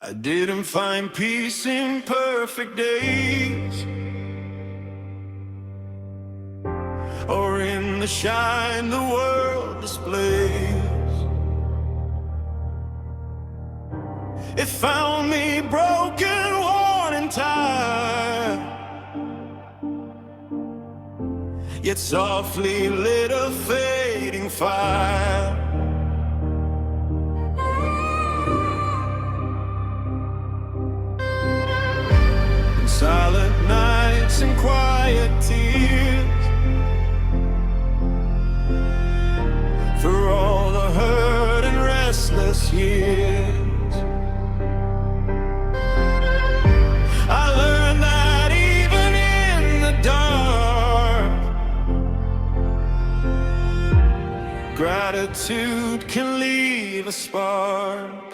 I didn't find peace in perfect days, or in the shine the world displays. It found me broken, worn and tired, yet softly lit a fading fire. Silent nights and quiet tears, for all the hurt and restless years. I learned that even in the dark, gratitude can leave a spark.